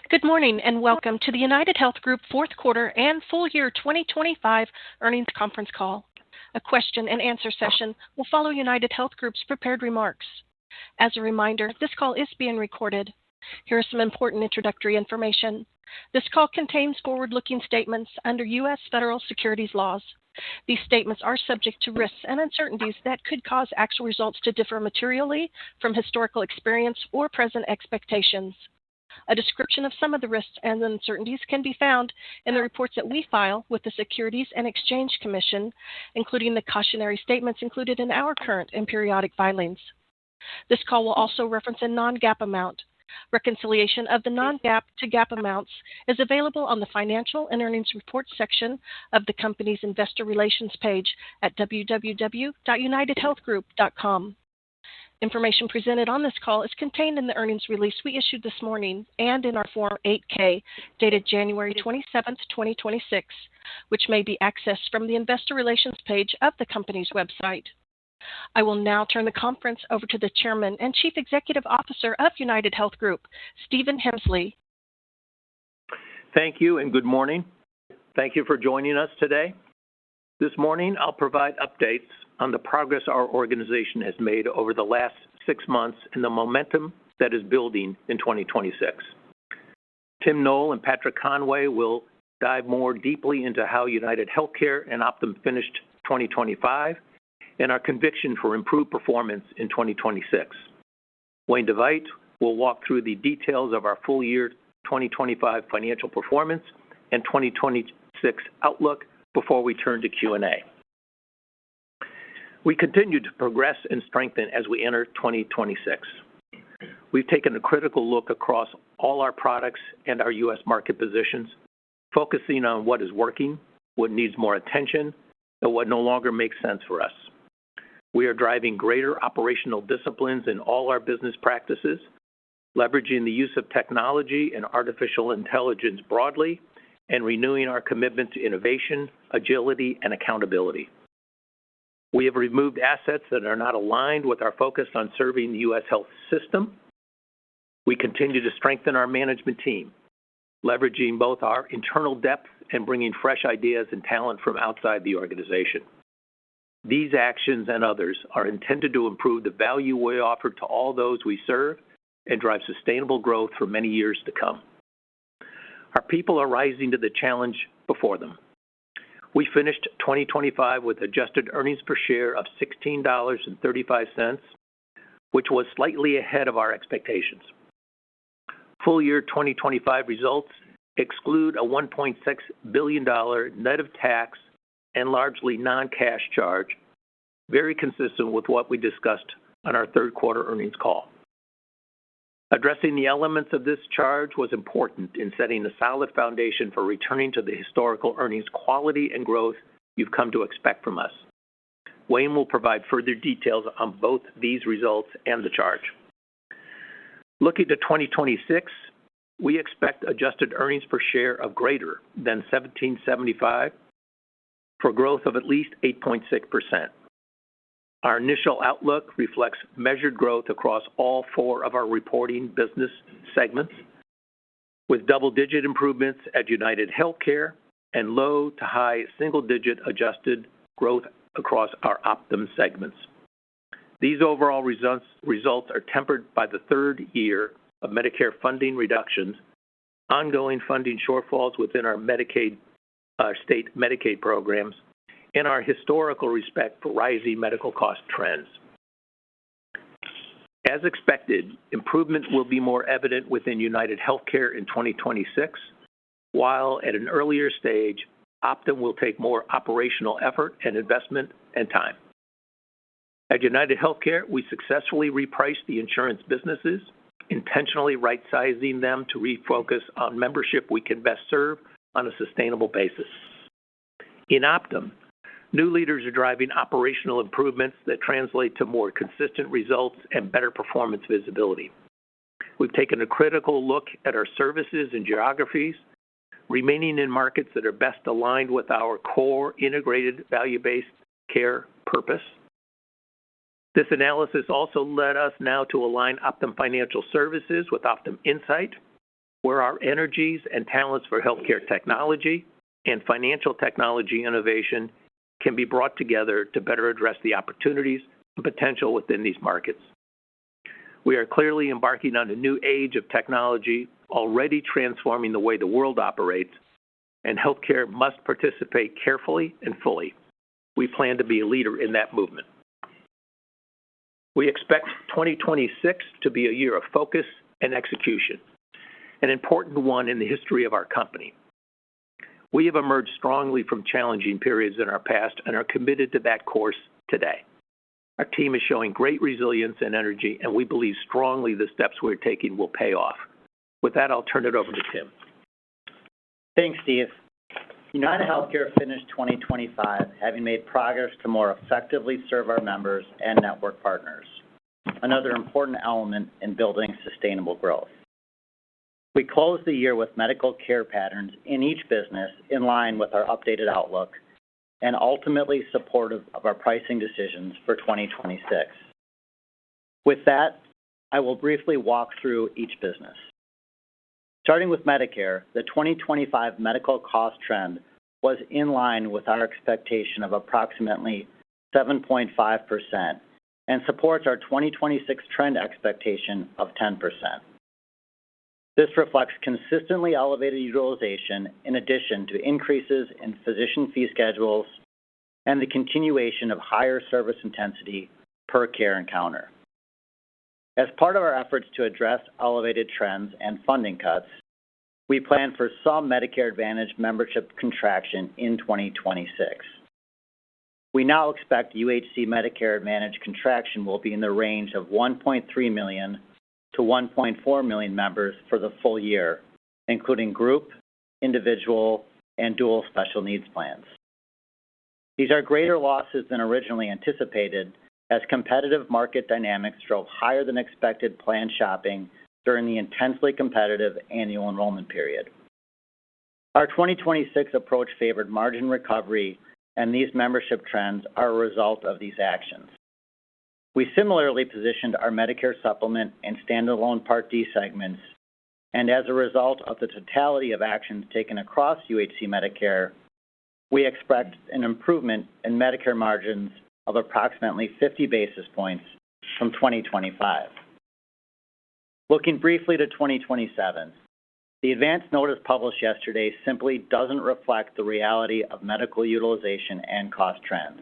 Good morning and welcome to the UnitedHealth Group fourth quarter and full year 2025 earnings conference call. A question and answer session will follow UnitedHealth Group's prepared remarks. As a reminder, this call is being recorded. Here is some important introductory information. This call contains forward-looking statements under U.S. federal securities laws. These statements are subject to risks and uncertainties that could cause actual results to differ materially from historical experience or present expectations. A description of some of the risks and uncertainties can be found in the reports that we file with the Securities and Exchange Commission, including the cautionary statements included in our current and periodic filings. This call will also reference a non-GAAP amount. Reconciliation of the non-GAAP to GAAP amounts is available on the Financial and Earnings Reports section of the company's Investor Relations page at www.unitedhealthgroup.com. Information presented on this call is contained in the earnings release we issued this morning and in our Form 8-K dated January 27, 2026, which may be accessed from the Investor Relations page of the company's website. I will now turn the conference over to the Chairman and Chief Executive Officer of UnitedHealth Group, Stephen Hemsley. Thank you and good morning. Thank you for joining us today. This morning, I'll provide updates on the progress our organization has made over the last 6 months and the momentum that is building in 2026. Tim Noel and Patrick Conway will dive more deeply into how UnitedHealthcare and Optum finished 2025 and our conviction for improved performance in 2026. Wayne DeVite will walk through the details of our full year 2025 financial performance and 2026 outlook before we turn to Q&A. We continue to progress and strengthen as we enter 2026. We've taken a critical look across all our products and our U.S. market positions, focusing on what is working, what needs more attention, and what no longer makes sense for us. We are driving greater operational disciplines in all our business practices, leveraging the use of technology and artificial intelligence broadly, and renewing our commitment to innovation, agility, and accountability. We have removed assets that are not aligned with our focus on serving the U.S. health system. We continue to strengthen our management team, leveraging both our internal depth and bringing fresh ideas and talent from outside the organization. These actions and others are intended to improve the value we offer to all those we serve and drive sustainable growth for many years to come. Our people are rising to the challenge before them. We finished 2025 with adjusted earnings per share of $16.35, which was slightly ahead of our expectations. Full year 2025 results exclude a $1.6 billion net of tax and largely non-cash charge, very consistent with what we discussed on our third quarter earnings call. Addressing the elements of this charge was important in setting a solid foundation for returning to the historical earnings quality and growth you've come to expect from us. Wayne will provide further details on both these results and the charge. Looking to 2026, we expect adjusted earnings per share of greater than $17.75 for growth of at least 8.6%. Our initial outlook reflects measured growth across all 4 of our reporting business segments, with double-digit improvements at UnitedHealthcare and low to high single-digit adjusted growth across our Optum segments. These overall results are tempered by the third year of Medicare funding reductions, ongoing funding shortfalls within our state Medicaid programs, and our historical respect for rising medical cost trends. As expected, improvement will be more evident within UnitedHealthcare in 2026, while at an earlier stage, Optum will take more operational effort and investment and time. At UnitedHealthcare, we successfully repriced the insurance businesses, intentionally right-sizing them to refocus on membership we can best serve on a sustainable basis. In Optum, new leaders are driving operational improvements that translate to more consistent results and better performance visibility. We've taken a critical look at our services and geographies, remaining in markets that are best aligned with our core integrated value-based care purpose. This analysis also led us now to align Optum Financial Services with Optum Insight, where our energies and talents for healthcare technology and financial technology innovation can be brought together to better address the opportunities and potential within these markets. We are clearly embarking on a new age of technology, already transforming the way the world operates, and healthcare must participate carefully and fully. We plan to be a leader in that movement. We expect 2026 to be a year of focus and execution, an important one in the history of our company. We have emerged strongly from challenging periods in our past and are committed to that course today. Our team is showing great resilience and energy, and we believe strongly the steps we're taking will pay off. With that, I'll turn it over to Tim. Thanks, Steve. UnitedHealthcare finished 2025 having made progress to more effectively serve our members and network partners, another important element in building sustainable growth. We closed the year with medical care patterns in each business in line with our updated outlook and ultimately supportive of our pricing decisions for 2026. With that, I will briefly walk through each business. Starting with Medicare, the 2025 medical cost trend was in line with our expectation of approximately 7.5% and supports our 2026 trend expectation of 10%. This reflects consistently elevated utilization in addition to increases in physician fee schedules and the continuation of higher service intensity per care encounter. As part of our efforts to address elevated trends and funding cuts, we plan for some Medicare Advantage membership contraction in 2026. We now expect UHC Medicare Advantage contraction will be in the range of 1.3 million to 1.4 million members for the full year, including group, individual, and dual special needs plans. These are greater losses than originally anticipated as competitive market dynamics drove higher than expected plan shopping during the intensely competitive annual enrollment period. Our 2026 approach favored margin recovery, and these membership trends are a result of these actions. We similarly positioned our Medicare Supplement and Standalone Part D segments, and as a result of the totality of actions taken across UHC Medicare, we expect an improvement in Medicare margins of approximately 50 basis points from 2025. Looking briefly to 2027, the advance notice published yesterday simply doesn't reflect the reality of medical utilization and cost trends.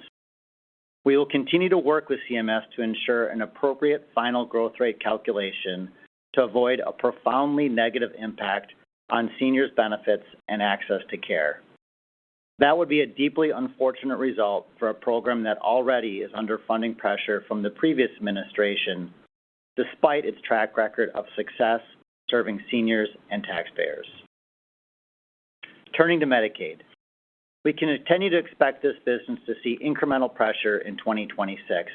We will continue to work with CMS to ensure an appropriate final growth rate calculation to avoid a profoundly negative impact on seniors' benefits and access to care. That would be a deeply unfortunate result for a program that already is under funding pressure from the previous administration, despite its track record of success serving seniors and taxpayers. Turning to Medicaid, we continue to expect this business to see incremental pressure in 2026,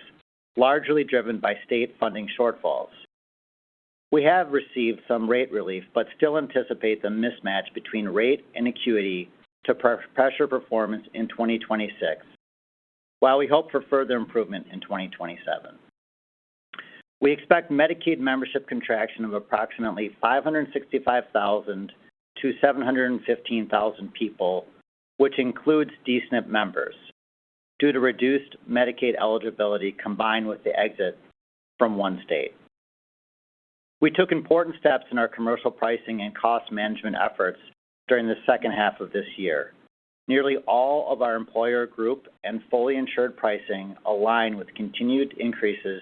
largely driven by state funding shortfalls. We have received some rate relief, but still anticipate the mismatch between rate and acuity to pressure performance in 2026, while we hope for further improvement in 2027. We expect Medicaid membership contraction of approximately 565,000 to 715,000 people, which includes D-SNP members, due to reduced Medicaid eligibility combined with the exit from one state. We took important steps in our commercial pricing and cost management efforts during the second half of this year. Nearly all of our employer group and fully insured pricing align with continued increases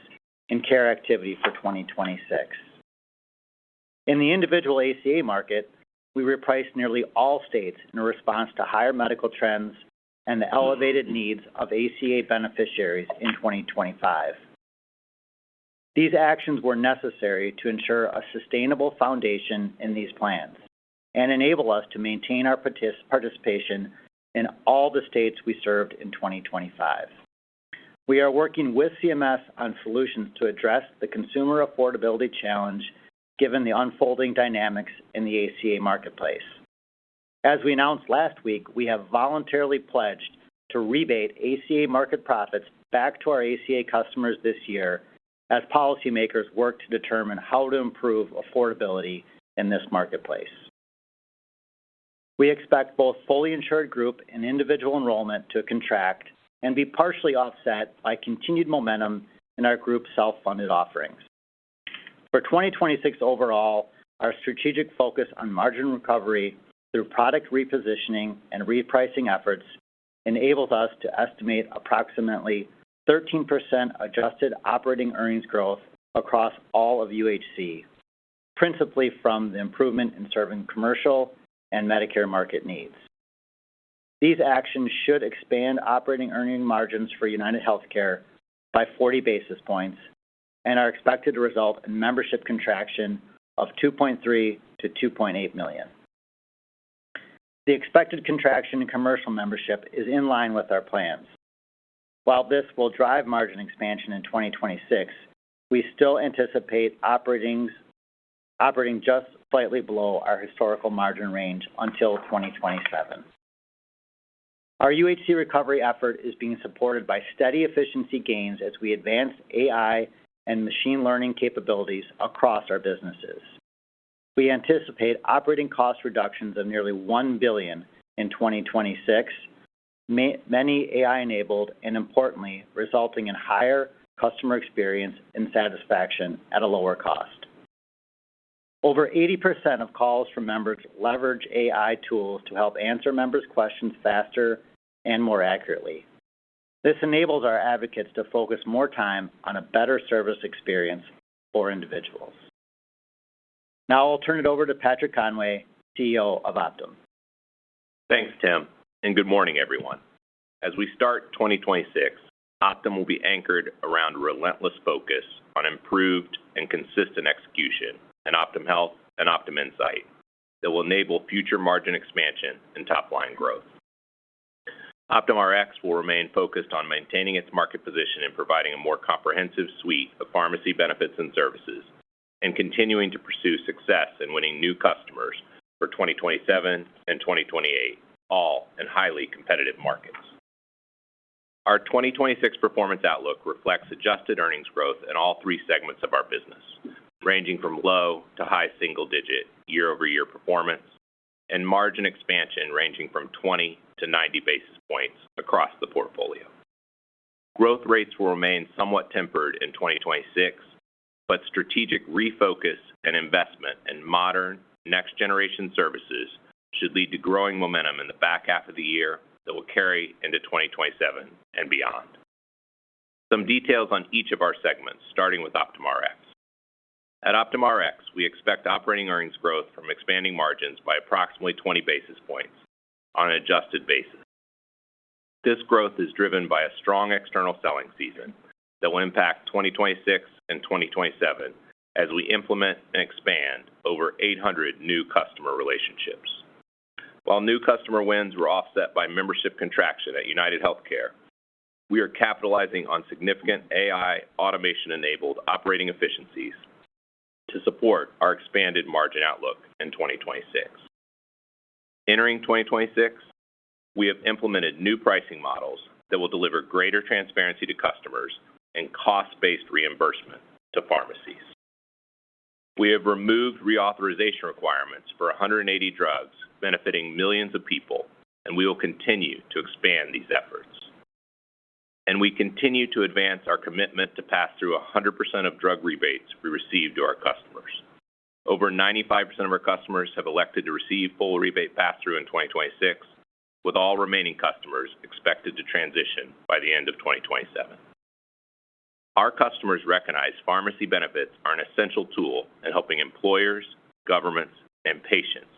in care activity for 2026. In the individual ACA market, we repriced nearly all states in response to higher medical trends and the elevated needs of ACA beneficiaries in 2025. These actions were necessary to ensure a sustainable foundation in these plans and enable us to maintain our participation in all the states we served in 2025. We are working with CMS on solutions to address the consumer affordability challenge given the unfolding dynamics in the ACA marketplace. As we announced last week, we have voluntarily pledged to rebate ACA market profits back to our ACA customers this year as policymakers work to determine how to improve affordability in this marketplace. We expect both fully insured group and individual enrollment to contract and be partially offset by continued momentum in our group self-funded offerings. For 2026 overall, our strategic focus on margin recovery through product repositioning and repricing efforts enables us to estimate approximately 13% adjusted operating earnings growth across all of UHC, principally from the improvement in serving commercial and Medicare market needs. These actions should expand operating earning margins for UnitedHealthcare by 40 basis points and are expected to result in membership contraction of 2.3 to 2.8 million. The expected contraction in commercial membership is in line with our plans. While this will drive margin expansion in 2026, we still anticipate operating just slightly below our historical margin range until 2027. Our UHC recovery effort is being supported by steady efficiency gains as we advance AI and machine learning capabilities across our businesses. We anticipate operating cost reductions of nearly $1 billion in 2026, many AI-enabled, and importantly, resulting in higher customer experience and satisfaction at a lower cost. Over 80% of calls from members leverage AI tools to help answer members' questions faster and more accurately. This enables our advocates to focus more time on a better service experience for individuals. Now I'll turn it over to Patrick Conway, CEO of Optum. Thanks, Tim, and good morning, everyone. As we start 2026, Optum will be anchored around relentless focus on improved and consistent execution in Optum Health and Optum Insight that will enable future margin expansion and top-line growth. Optum Rx will remain focused on maintaining its market position and providing a more comprehensive suite of pharmacy benefits and services, and continuing to pursue success in winning new customers for 2027 and 2028, all in highly competitive markets. Our 2026 performance outlook reflects adjusted earnings growth in all three segments of our business, ranging from low to high single-digit year-over-year performance, and margin expansion ranging from 20 to 90 basis points across the portfolio. Growth rates will remain somewhat tempered in 2026, but strategic refocus and investment in modern, next-generation services should lead to growing momentum in the back half of the year that will carry into 2027 and beyond. Some details on each of our segments, starting with Optum Rx. At Optum Rx, we expect operating earnings growth from expanding margins by approximately 20 basis points on an adjusted basis. This growth is driven by a strong external selling season that will impact 2026 and 2027 as we implement and expand over 800 new customer relationships. While new customer wins were offset by membership contraction at UnitedHealthcare, we are capitalizing on significant AI automation-enabled operating efficiencies to support our expanded margin outlook in 2026. Entering 2026, we have implemented new pricing models that will deliver greater transparency to customers and cost-based reimbursement to pharmacies. We have removed reauthorization requirements for 180 drugs benefiting millions of people, and we will continue to expand these efforts. And we continue to advance our commitment to pass through 100% of drug rebates we receive to our customers. Over 95% of our customers have elected to receive full rebate pass-through in 2026, with all remaining customers expected to transition by the end of 2027. Our customers recognize pharmacy benefits are an essential tool in helping employers, governments, and patients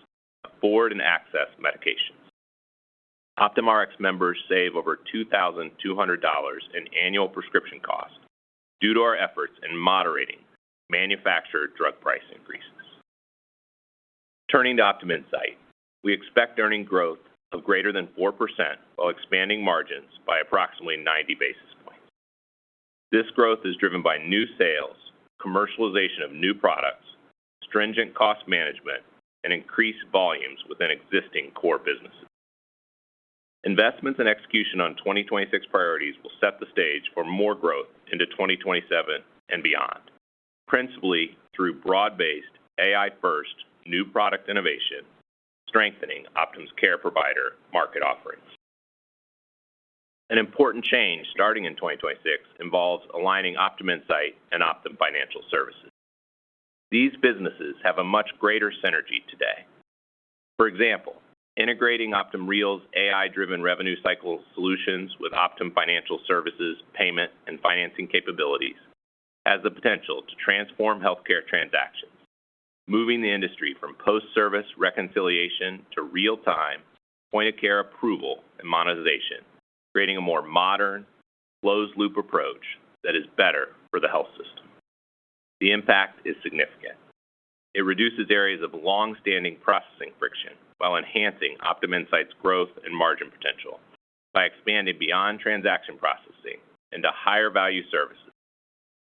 afford and access medications. Optum Rx members save over $2,200 in annual prescription costs due to our efforts in moderating manufactured drug price increases. Turning to Optum Insight, we expect earning growth of greater than 4% while expanding margins by approximately 90 basis points. This growth is driven by new sales, commercialization of new products, stringent cost management, and increased volumes within existing core businesses. Investments and execution on 2026 priorities will set the stage for more growth into 2027 and beyond, principally through broad-based, AI-first new product innovation, strengthening Optum's care provider market offerings. An important change starting in 2026 involves aligning Optum Insight and Optum Financial Services. These businesses have a much greater synergy today. For example, integrating Optum Real's AI-driven revenue cycle solutions with Optum Financial Services payment and financing capabilities has the potential to transform healthcare transactions, moving the industry from post-service reconciliation to real-time point-of-care approval and monetization, creating a more modern, closed-loop approach that is better for the health system. The impact is significant. It reduces areas of long-standing processing friction while enhancing Optum Insight's growth and margin potential by expanding beyond transaction processing into higher-value services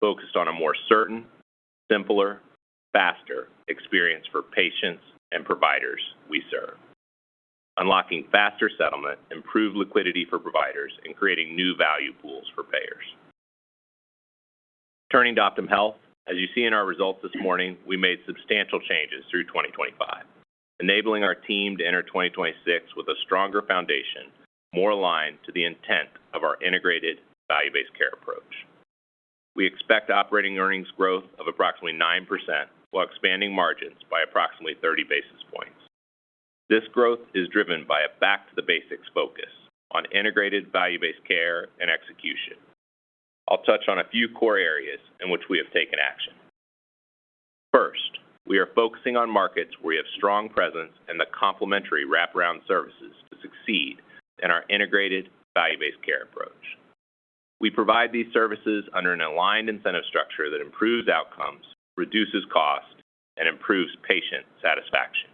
focused on a more certain, simpler, faster experience for patients and providers we serve, unlocking faster settlement, improved liquidity for providers, and creating new value pools for payers. Turning to Optum Health, as you see in our results this morning, we made substantial changes through 2025, enabling our team to enter 2026 with a stronger foundation, more aligned to the intent of our integrated value-based care approach. We expect operating earnings growth of approximately 9% while expanding margins by approximately 30 basis points. This growth is driven by a back-to-the-basics focus on integrated value-based care and execution. I'll touch on a few core areas in which we have taken action. First, we are focusing on markets where we have strong presence and the complementary wraparound services to succeed in our integrated value-based care approach. We provide these services under an aligned incentive structure that improves outcomes, reduces cost, and improves patient satisfaction.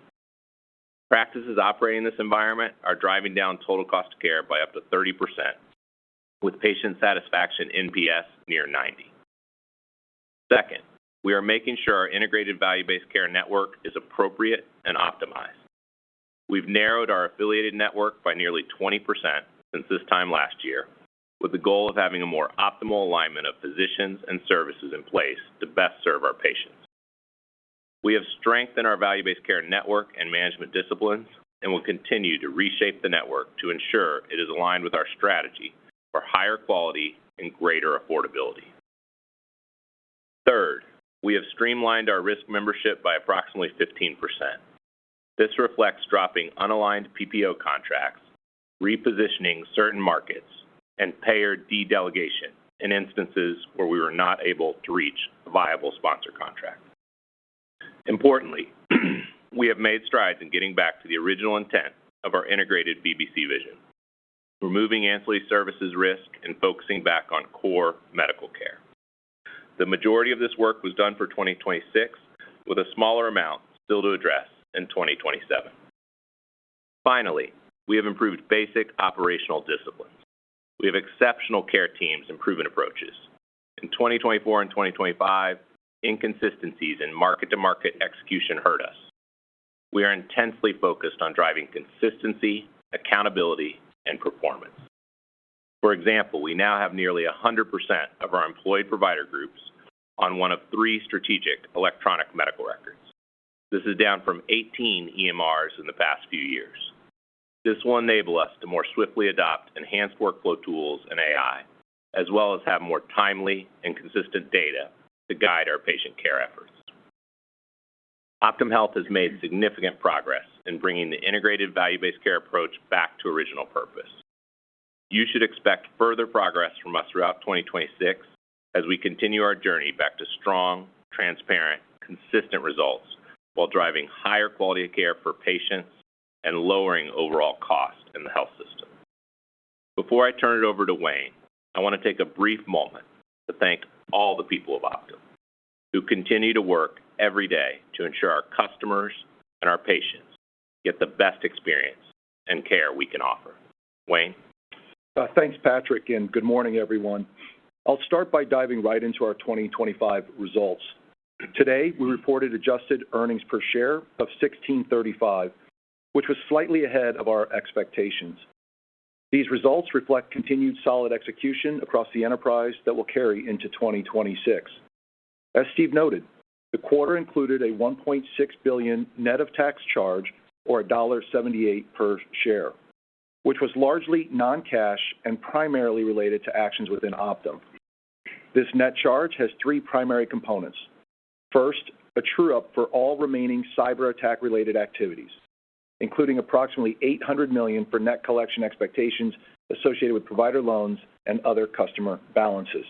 Practices operating in this environment are driving down total cost of care by up to 30%, with patient satisfaction NPS near 90. Second, we are making sure our integrated value-based care network is appropriate and optimized. We've narrowed our affiliated network by nearly 20% since this time last year, with the goal of having a more optimal alignment of physicians and services in place to best serve our patients. We have strengthened our value-based care network and management disciplines and will continue to reshape the network to ensure it is aligned with our strategy for higher quality and greater affordability. Third, we have streamlined our risk membership by approximately 15%. This reflects dropping unaligned PPO contracts, repositioning certain markets, and payer de-delegation in instances where we were not able to reach a viable sponsor contract. Importantly, we have made strides in getting back to the original intent of our integrated VBC vision, removing ancillary services risk and focusing back on core medical care. The majority of this work was done for 2026, with a smaller amount still to address in 2027. Finally, we have improved basic operational disciplines. We have exceptional care teams and proven approaches. In 2024 and 2025, inconsistencies in market-to-market execution hurt us. We are intensely focused on driving consistency, accountability, and performance. For example, we now have nearly 100% of our employed provider groups on one of 3 strategic electronic medical records. This is down from 18 EMRs in the past few years. This will enable us to more swiftly adopt enhanced workflow tools and AI, as well as have more timely and consistent data to guide our patient care efforts. Optum Health has made significant progress in bringing the integrated value-based care approach back to original purpose. You should expect further progress from us throughout 2026 as we continue our journey back to strong, transparent, consistent results while driving higher quality of care for patients and lowering overall cost in the health system. Before I turn it over to Wayne, I want to take a brief moment to thank all the people of Optum who continue to work every day to ensure our customers and our patients get the best experience and care we can offer. Wayne? Thanks, Patrick, and good morning, everyone. I'll start by diving right into our 2025 results. Today, we reported adjusted earnings per share of $16.35, which was slightly ahead of our expectations. These results reflect continued solid execution across the enterprise that will carry into 2026. As Steve noted, The quarter included a $1.6 billion net of tax charge, or $1.78 per share, which was largely non-cash and primarily related to actions within Optum. This net charge has three primary components. First, a true-up for all remaining cyber attack-related activities, including approximately $800 million for net collection expectations associated with provider loans and other customer balances.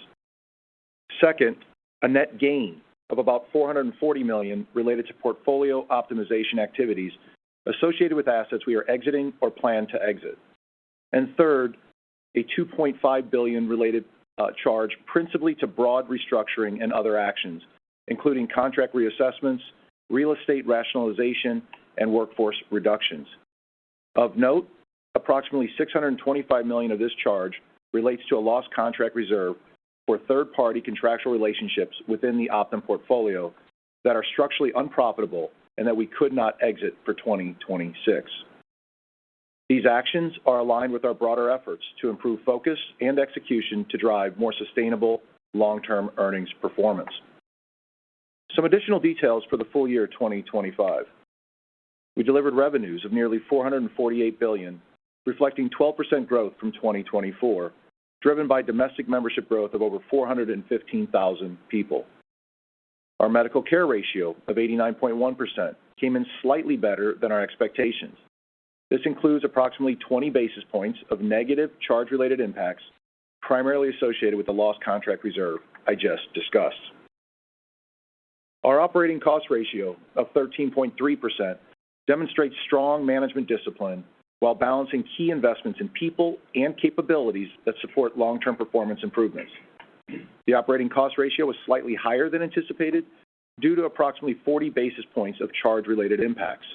Second, a net gain of about $440 million related to portfolio optimization activities associated with assets we are exiting or plan to exit. And third, a $2.5 billion related charge principally to broad restructuring and other actions, including contract reassessments, real estate rationalization, and workforce reductions. Of note, approximately $625 million of this charge relates to a lost contract reserve for third-party contractual relationships within the Optum portfolio that are structurally unprofitable and that we could not exit for 2026. These actions are aligned with our broader efforts to improve focus and execution to drive more sustainable long-term earnings performance. Some additional details for the full year 2025. We delivered revenues of nearly $448 billion, reflecting 12% growth from 2024, driven by domestic membership growth of over 415,000 people. Our medical care ratio of 89.1% came in slightly better than our expectations. This includes approximately 20 basis points of negative charge-related impacts, primarily associated with the lost contract reserve I just discussed. Our operating cost ratio of 13.3% demonstrates strong management discipline while balancing key investments in people and capabilities that support long-term performance improvements. The operating cost ratio was slightly higher than anticipated due to approximately 40 basis points of charge-related impacts,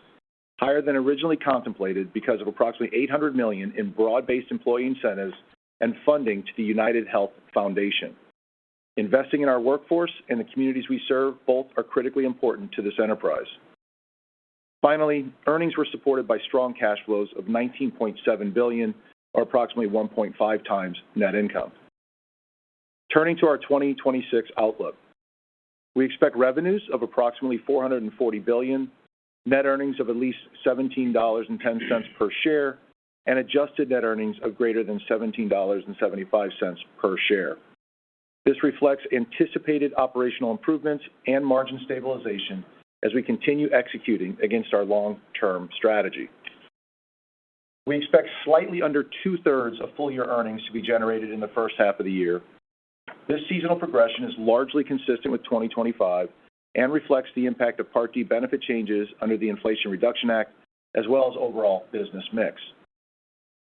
higher than originally contemplated because of approximately $800 million in broad-based employee incentives and funding to the UnitedHealth Foundation. Investing in our workforce and the communities we serve both are critically important to this enterprise. Finally, earnings were supported by strong cash flows of $19.7 billion, or approximately 1.5 times net income. Turning to our 2026 outlook, we expect revenues of approximately $440 billion, net earnings of at least $17.10 per share, and adjusted net earnings of greater than $17.75 per share. This reflects anticipated operational improvements and margin stabilization as we continue executing against our long-term strategy. We expect slightly under two-thirds of full-year earnings to be generated in the first half of the year. This seasonal progression is largely consistent with 2025 and reflects the impact of Part D benefit changes under the Inflation Reduction Act, as well as overall business mix.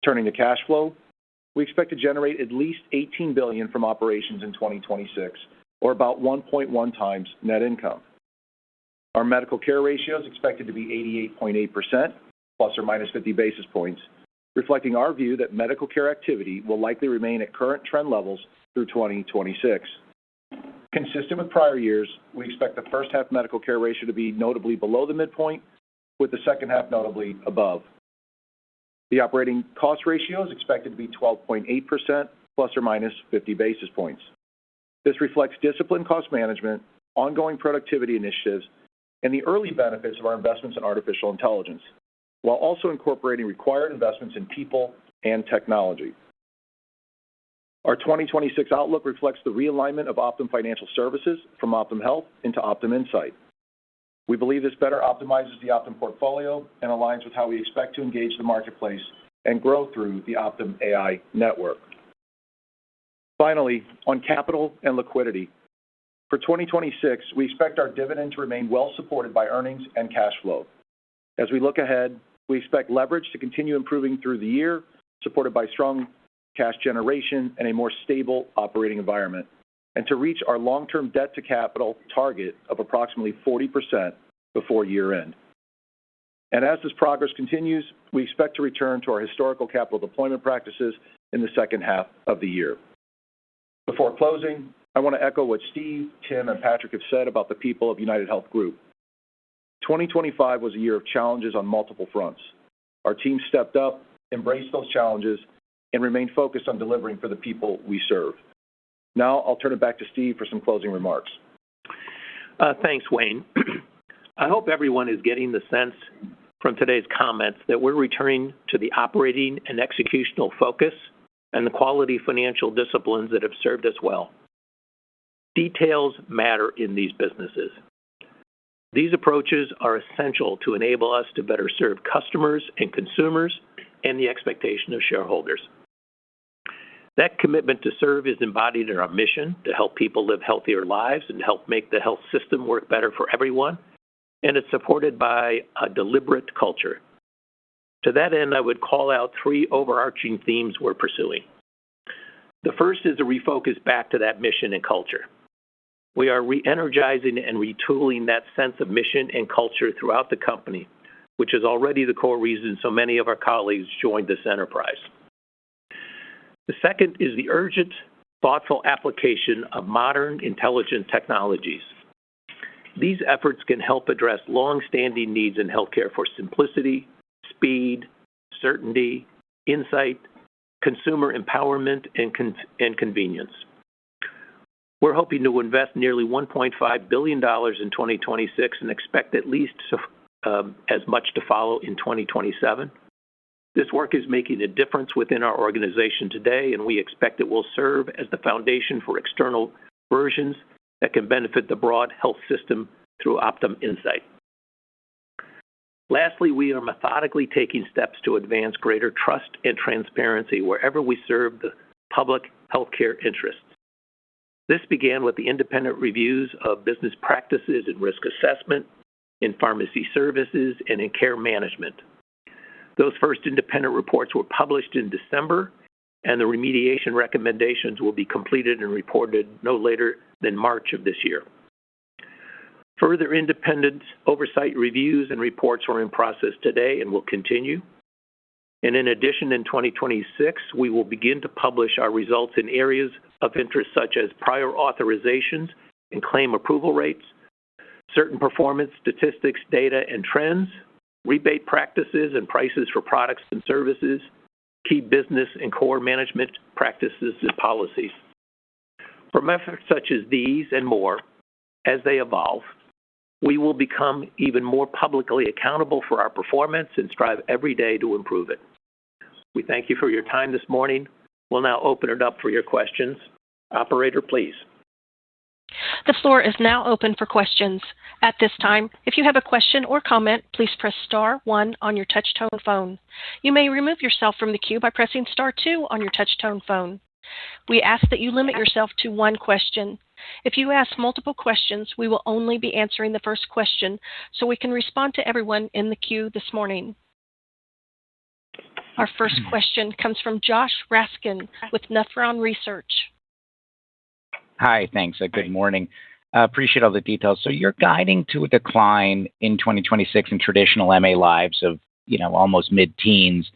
Turning to cash flow, we expect to generate at least $18 billion from operations in 2026, or about 1.1 times net income. Our medical care ratio is expected to be 88.8%, plus or minus 50 basis points, reflecting our view that medical care activity will likely remain at current trend levels through 2026. Consistent with prior years, we expect the first half medical care ratio to be notably below the midpoint, with the second half notably above. The operating cost ratio is expected to be 12.8%, plus or minus 50 basis points. This reflects disciplined cost management, ongoing productivity initiatives, and the early benefits of our investments in artificial intelligence, while also incorporating required investments in people and technology. Our 2026 outlook reflects the realignment of Optum Financial Services from Optum Health into Optum Insight. We believe this better optimizes the Optum portfolio and aligns with how we expect to engage the marketplace and grow through the Optum AI network. Finally, on capital and liquidity, for 2026, we expect our dividend to remain well supported by earnings and cash flow. As we look ahead, we expect leverage to continue improving through the year, supported by strong cash generation and a more stable operating environment, and to reach our long-term debt-to-capital target of approximately 40% before year-end. And as this progress continues, we expect to return to our historical capital deployment practices in the second half of the year. Before closing, I want to echo what Steve, Tim, and Patrick have said about the people of UnitedHealth Group. 2025 was a year of challenges on multiple fronts. Our team stepped up, embraced those challenges, and remained focused on delivering for the people we serve. Now I'll turn it back to Steve for some closing remarks. Thanks, Wayne. I hope everyone is getting the sense from today's comments that we're returning to the operating and executional focus and the quality financial disciplines that have served us well. Details matter in these businesses. These approaches are essential to enable us to better serve customers and consumers and the expectation of shareholders. That commitment to serve is embodied in our mission to help people live healthier lives and help make the health system work better for everyone, and it's supported by a deliberate culture. To that end, I would call out three overarching themes we're pursuing. The first is a refocus back to that mission and culture. We are re-energizing and retooling that sense of mission and culture throughout the company, which is already the core reason so many of our colleagues joined this enterprise. The second is the urgent, thoughtful application of modern, intelligent technologies. These efforts can help address long-standing needs in healthcare for simplicity, speed, certainty, insight, consumer empowerment, and convenience. We're hoping to invest nearly $1.5 billion in 2026 and expect at least as much to follow in 2027. This work is making a difference within our organization today, and we expect it will serve as the foundation for external versions that can benefit the broad health system through Optum Insight. Lastly, we are methodically taking steps to advance greater trust and transparency wherever we serve the public healthcare interests. This began with the independent reviews of business practices in risk assessment, in pharmacy services, and in care management. Those first independent reports were published in December, and the remediation recommendations will be completed and reported no later than March of this year. Further independent oversight reviews and reports are in process today and will continue. And in addition, in 2026, we will begin to publish our results in areas of interest such as prior authorizations and claim approval rates, certain performance statistics, data and trends, rebate practices and prices for products and services, key business and core management practices and policies. From efforts such as these and more, as they evolve, we will become even more publicly accountable for our performance and strive every day to improve it. We thank you for your time this morning. We'll now open it up for your questions. Operator, please. The floor is now open for questions. At this time, if you have a question or comment, please press star 1 on your touch-tone phone. You may remove yourself from the queue by pressing star 2 on your touch-tone phone. We ask that you limit yourself to one question. If you ask multiple questions, we will only be answering the first question so we can respond to everyone in the queue this morning. Our first question comes from Josh Raskin with Nephron Research. Hi, thanks. Good morning. Appreciate all the details. So you're guiding to a decline in 2026 in traditional MA lives of, almost mid-teens,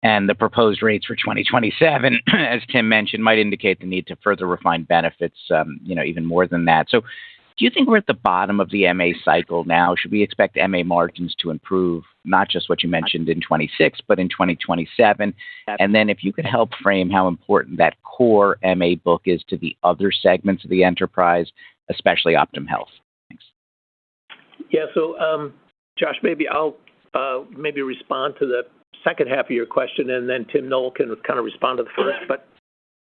and the proposed rates for 2027, as Tim mentioned, might indicate the need to further refine benefits, even more than that. So do you think we're at the bottom of the MA cycle now? Should we expect MA margins to improve, not just what you mentioned in 26, but in 2027? And then if you could help frame how important that core MA book is to the other segments of the enterprise, especially Optum Health. Thanks. Yeah, so Josh, maybe I'll respond to the second half of your question, and then Tim Noel can kind of respond to the first. But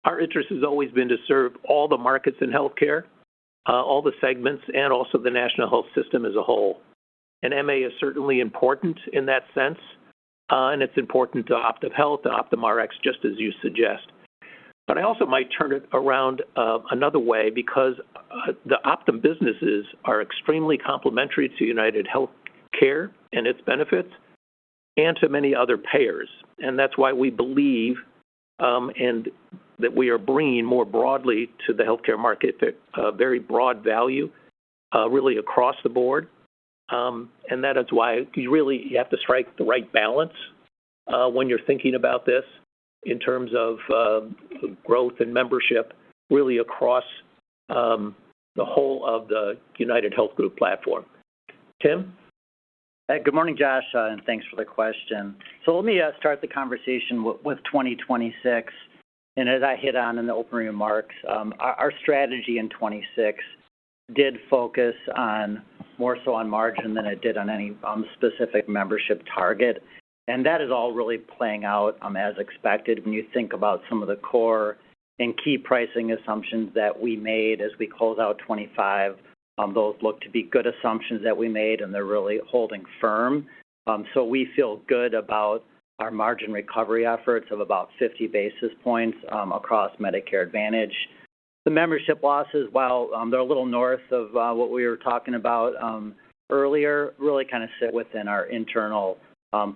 our interest has always been to serve all the markets in healthcare, all the segments, and also the national health system as a whole. And MA is certainly important in that sense, and it's important to Optum Health and Optum Rx, just as you suggest. But I also might turn it around another way, because the Optum businesses are extremely complementary to UnitedHealth Care and its benefits, and to many other payers. And that's why we believe and that we are bringing more broadly to the healthcare market very broad value, really across the board. And that is why you have to strike the right balance when you're thinking about this in terms of growth and membership, really across the whole of the UnitedHealth Group platform. Tim? Good morning, Josh, and thanks for the question. So let me start the conversation with 2026. And as I hit on in the opening remarks, our strategy in 26 did focus on more so on margin than it did on any specific membership target. And that is all really playing out as expected when you think about some of the core and key pricing assumptions that we made as we close out 25. Those look to be good assumptions that we made, and they're really holding firm. So we feel good about our margin recovery efforts of about 50 basis points across Medicare Advantage. The membership losses, while they're a little north of what we were talking about earlier, really kind of sit within our internal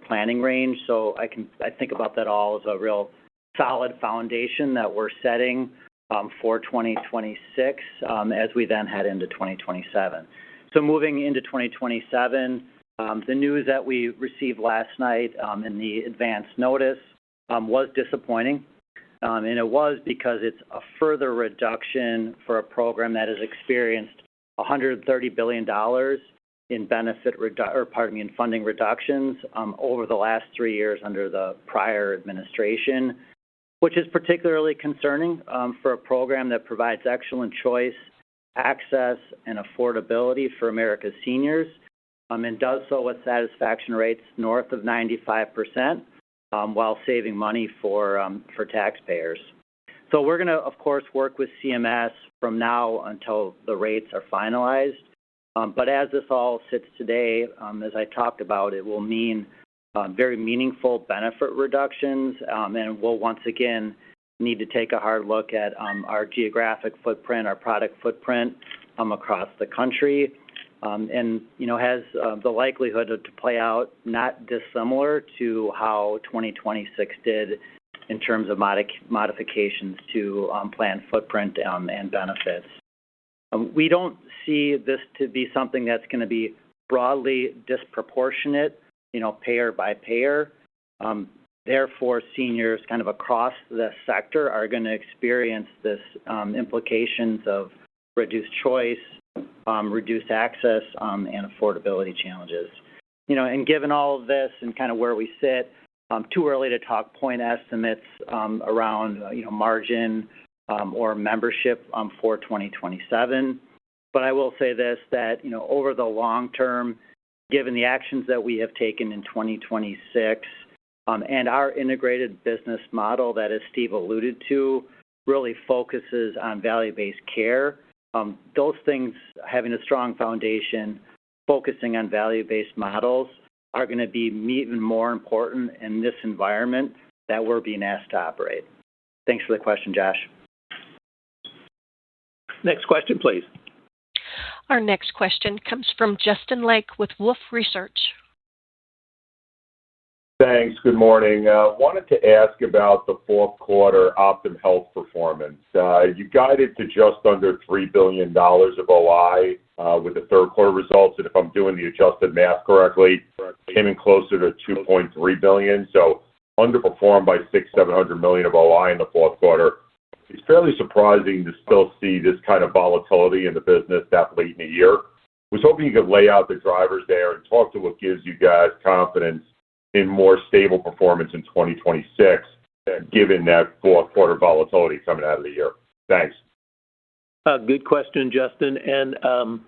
planning range. So I think about that all as a real solid foundation that we're setting for 2026 as we then head into 2027. So moving into 2027, the news that we received last night in the advance notice was disappointing. And it was because it's a further reduction for a program that has experienced $130 billion in funding reductions over the last 3 years under the prior administration, which is particularly concerning for a program that provides excellent choice, access, and affordability for America's seniors, and does so with satisfaction rates north of 95%, while saving money for taxpayers. So we're going to, of course, work with CMS from now until the rates are finalized. But as this all sits today, as I talked about, it will mean very meaningful benefit reductions, and we'll once again need to take a hard look at our geographic footprint, our product footprint across the country, and has the likelihood to play out not dissimilar to how 2026 did in terms of modifications to plan footprint and benefits. We don't see this to be something that's going to be broadly disproportionate, payer by payer. Therefore, seniors kind of across the sector are going to experience this implications of reduced choice, reduced access, and affordability challenges. And given all of this and kind of where we sit, too early to talk point estimates around margin or membership for 2027. But I will say this, that over the long term, given the actions that we have taken in 2026 and our integrated business model that, as Steve alluded to, really focuses on value-based care, those things, having a strong foundation, focusing on value-based models, are going to be even more important in this environment that we're being asked to operate. Thanks for the question, Josh. Next question, please. Our next question comes from Justin Lake with Wolfe Research. Thanks. Good morning. Wanted to ask about the fourth quarter Optum Health performance. You guided to just under $3 billion of OI with the third quarter results, and if I'm doing the adjusted math correctly, came in closer to $2.3 billion, so underperformed by $600-700 million of OI in the fourth quarter. It's fairly surprising to still see this kind of volatility in the business that late in the year. Was hoping you could lay out the drivers there and talk to what gives you guys confidence in more stable performance in 2026, given that fourth quarter volatility coming out of the year. Thanks. Good question, Justin, and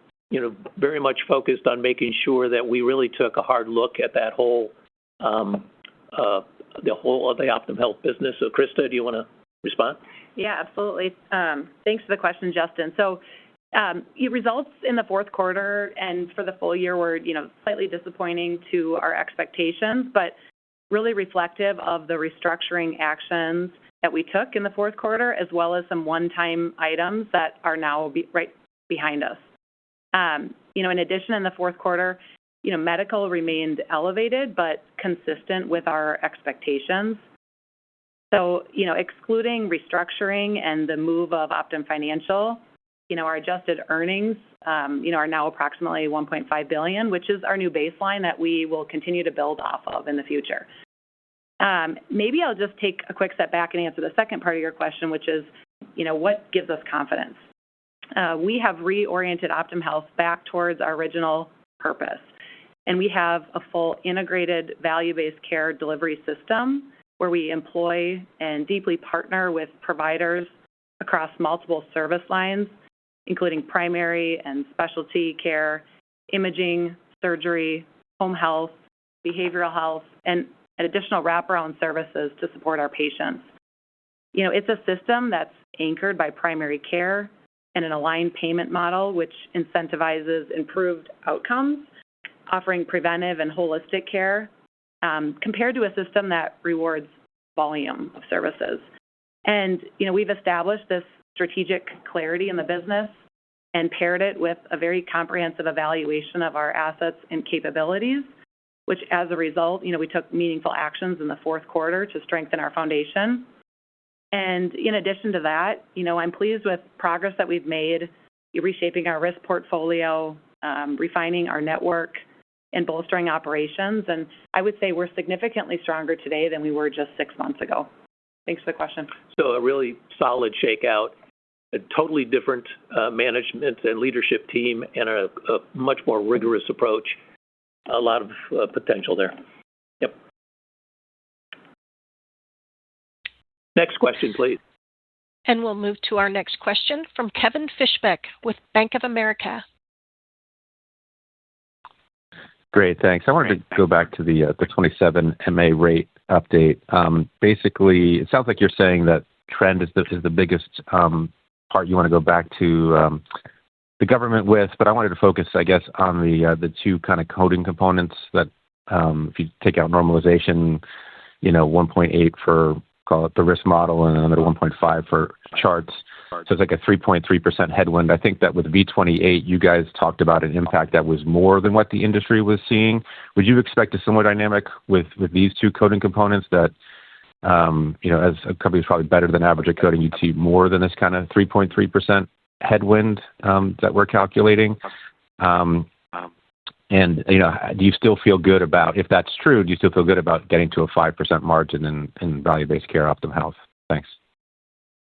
very much focused on making sure that we really took a hard look at that whole the whole of the Optum Health business. So, Krista, do you want to respond? Yeah, absolutely. Thanks for the question, Justin. So, results in the fourth quarter and for the full year were, slightly disappointing to our expectations, but really reflective of the restructuring actions that we took in the fourth quarter, as well as some one-time items that are now right behind us. In addition, in the fourth quarter, medical remained elevated but consistent with our expectations. So, excluding restructuring and the move of Optum Financial, our adjusted earnings, are now approximately $1.5 billion, which is our new baseline that we will continue to build off of in the future. Maybe I'll just take a quick step back and answer the second part of your question, which is, what gives us confidence? We have reoriented Optum Health back towards our original purpose, and we have a full integrated value-based care delivery system where we employ and deeply partner with providers across multiple service lines including primary and specialty care, imaging, surgery, home health, behavioral health, and additional wraparound services to support our patients. It's a system that's anchored by primary care and an aligned payment model which incentivizes improved outcomes, offering preventive and holistic care, compared to a system that rewards volume of services. And, we've established this strategic clarity in the business and paired it with a very comprehensive evaluation of our assets and capabilities, which as a result, we took meaningful actions in the fourth quarter to strengthen our foundation. And in addition to that, I'm pleased with progress that we've made, reshaping our risk portfolio, refining our network, and bolstering operations. And I would say we're significantly stronger today than we were just 6 months ago. Thanks for the question. So a really solid shakeout, a totally different management and leadership team, and a much more rigorous approach. A lot of potential there. Yep. Next question, please. And we'll move to our next question from Kevin Fischbeck with Bank of America. Great, thanks. I wanted to go back to the 27 MA rate update. Basically, it sounds like you're saying that trend is the biggest part you want to go back to the government with, but I wanted to focus, I guess, on the two kind of coding components that, if you take out normalization, 1.8 for, call it the risk model, and another 1.5 for charts. So it's like a 3.3% headwind. I think that with V28, you guys talked about an impact that was more than what the industry was seeing. Would you expect a similar dynamic with these two coding components that, as a company is probably better than average at coding, you'd see more than this kind of 3.3% headwind that we're calculating? And, do you still feel good about, if that's true, do you still feel good about getting to a 5% margin in value-based care Optum Health? Thanks.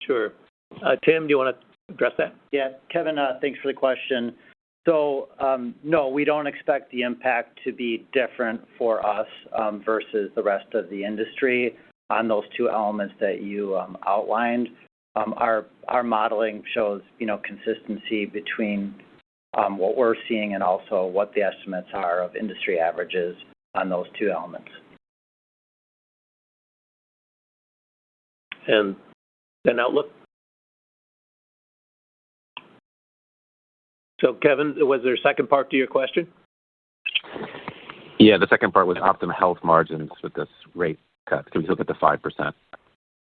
Sure. Tim, do you want to address that? Yeah, Kevin, thanks for the question. So, no, we don't expect the impact to be different for us versus the rest of the industry on those two elements that you outlined. Our modeling shows, consistency between what we're seeing and also what the estimates are of industry averages on those two elements. And then outlook. So, Kevin, was there a second part to your question? Yeah, the second part was Optum Health margins with this rate cut. Can we look at the 5%?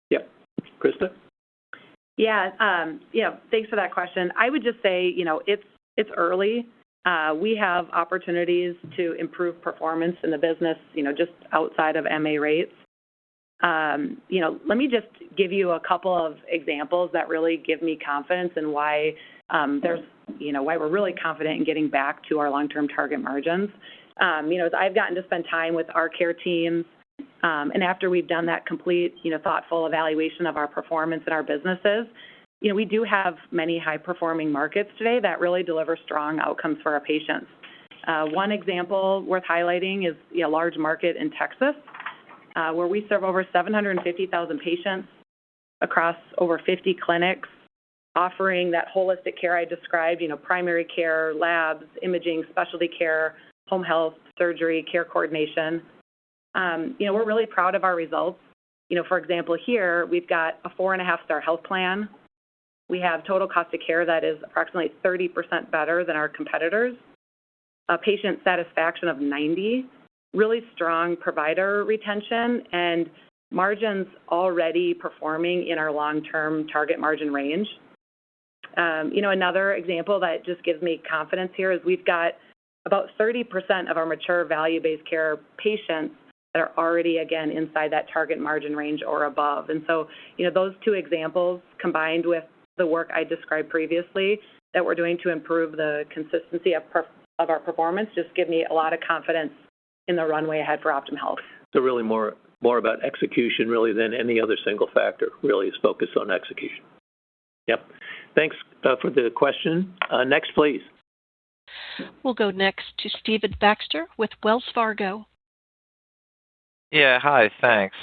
Yep. Krista? Yeah, thanks for that question. I would just say, it's early. We have opportunities to improve performance in the business, just outside of MA rates. Let me just give you a couple of examples that really give me confidence and why why we're really confident in getting back to our long-term target margins. As I've gotten to spend time with our care teams, and after we've done that complete, thoughtful evaluation of our performance in our businesses, we do have many high-performing markets today that really deliver strong outcomes for our patients. One example worth highlighting is a large market in Texas, where we serve over 750,000 patients across over 50 clinics, offering that holistic care I described, primary care, labs, imaging, specialty care, home health, surgery, care coordination. We're really proud of our results. For example, here, we've got a 4.5-star health plan. We have total cost of care that is approximately 30% better than our competitors, a patient satisfaction of 90, really strong provider retention, and margins already performing in our long-term target margin range. Another example that just gives me confidence here is we've got about 30% of our mature value-based care patients that are already, again, inside that target margin range or above. And so, those two examples combined with the work I described previously that we're doing to improve the consistency of our performance just give me a lot of confidence in the runway ahead for Optum Health. So really more about execution really than any other single factor, really is focused on execution. Yep. Thanks for the question. Next, please. We'll go next to Stephen Baxter with Wells Fargo. Yeah, hi, thanks.